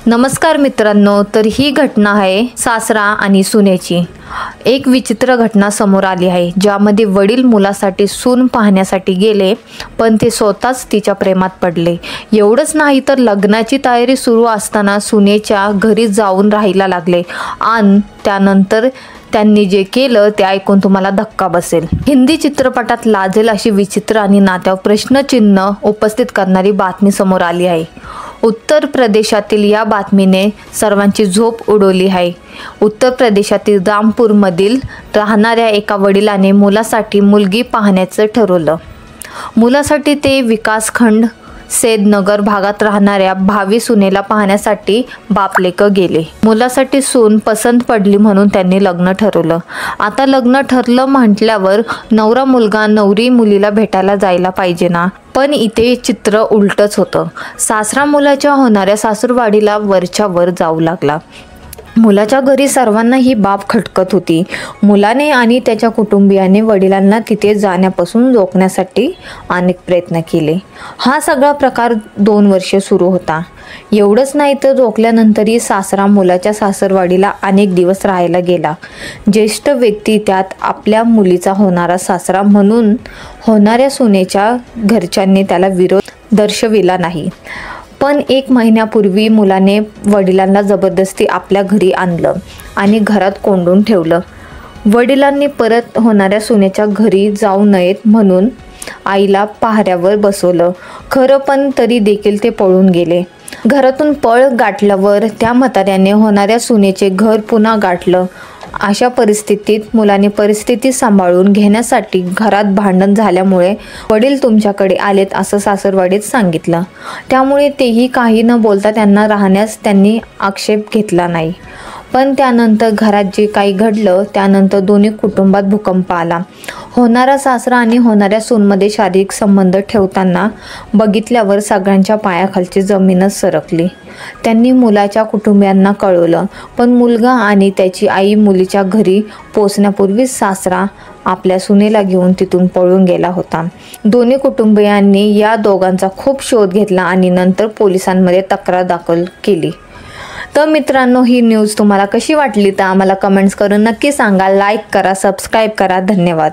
नमस्कार मित्रांनो, तर ही घटना आहे सासरा आणि सुनेची। एक विचित्र घटना समोर आली आहे, ज्यामध्ये वडील मुलासाठी सून पाहण्यासाठी गेले, पण ते स्वतःच तिच्या प्रेमात पडले। एवढंच नाही तर लग्नाची तयारी सुरू असताना सुनेच्या घरी जाऊन राहायला लागले आणि त्यानंतर त्यांनी जे केलं ते ऐकून तुम्हाला धक्का बसेल। हिंदी चित्रपटात लाजेल अशी विचित्र आणि नात्यावर प्रश्नचिन्ह उपस्थित करणारी बातमी समोर आली आहे। उत्तर प्रदेशातील या बातमीने सर्वांची झोप उडवली आहे। उत्तर प्रदेशातील रामपूरमधील राहणाऱ्या एका वडिलाने मुलासाठी मुलगी पाहण्याचं ठरवलं। मुलासाठी ते विकासखंड सैदनगर भागात राहणाऱ्या भावी सुनेला पाहण्यासाठी बापलेक गेले। मुलासाठी सून पसंत पडली म्हणून त्यांनी लग्न ठरवलं। आता लग्न ठरलं म्हटल्यावर नवरा मुलगा नवरी मुलीला भेटायला जायला पाहिजे ना, पण इथे चित्र उलटच होतं। सासरा मुलाच्या होणाऱ्या सासूरवाडीला वरच्या वर जाऊ लागला। मुलाच्या घरी सर्वांना ही बाब खटकत होती। मुलाने आणि त्याच्या कुटुंबियाने वडिलांना तिथे जाण्यापासून रोखण्यासाठी अनेक प्रयत्न केले। हा सगळा प्रकार 2 वर्षे सुरू होता। एवढंच नाही तर रोखल्यानंतरही सासरा मुलाच्या सासरवाडीला अनेक दिवस राहायला गेला। ज्येष्ठ व्यक्ती, त्यात आपल्या मुलीचा होणारा सासरा म्हणून होणाऱ्या सुनेच्या घरच्यांनी त्याला विरोध दर्शविला नाही। पण 1 महिन्यापूर्वी मुलाने वडिलांना जबरदस्ती आपल्या घरी आणलं आणि घरात कोंडून ठेवलं। वडिलांनी परत होणाऱ्या सुनेच्या घरी जाऊ नयेत म्हणून आईला पहाऱ्यावर बसवलं खरं, पण तरी देखील ते पळून गेले। घरातून पळ गाठल्यावर त्या म्हाताऱ्याने होणाऱ्या सुनेचे घर पुन्हा गाठलं। अशा परिस्थितीत मुलाने परिस्थिती सांभाळून घेण्यासाठी घरात भांडण झाल्यामुळे वडील तुमच्याकडे आलेत असं सासरवाडीत सांगितलं। त्यामुळे तेही काही न बोलता त्यांना राहण्यास त्यांनी आक्षेप घेतला नाही। पण त्यानंतर घरात जे काही घडलं त्यानंतर दोन्ही कुटुंबात भूकंप आला। होणारा सासरा आणि होणाऱ्या सूनमध्ये शारीरिक संबंध ठेवताना बघितल्यावर सगळ्यांच्या पायाखालची जमीनच सरकली। त्यांनी मुलाच्या कुटुंबियांना कळवलं, पण मुलगा आणि त्याची आई मुलीच्या घरी पोहोचण्यापूर्वीच सासरा आपल्या सुनेला घेऊन तिथून पळून गेला होता। दोन्ही कुटुंबियांनी या दोघांचा खूप शोध घेतला आणि नंतर पोलिसांमध्ये तक्रार दाखल केली। तर मित्रांनो, ही न्यूज तुम्हाला कशी वाटली तर आम्हाला कमेंट्स करून नक्की सांगा। लाईक करा, सबस्क्राईब करा। धन्यवाद।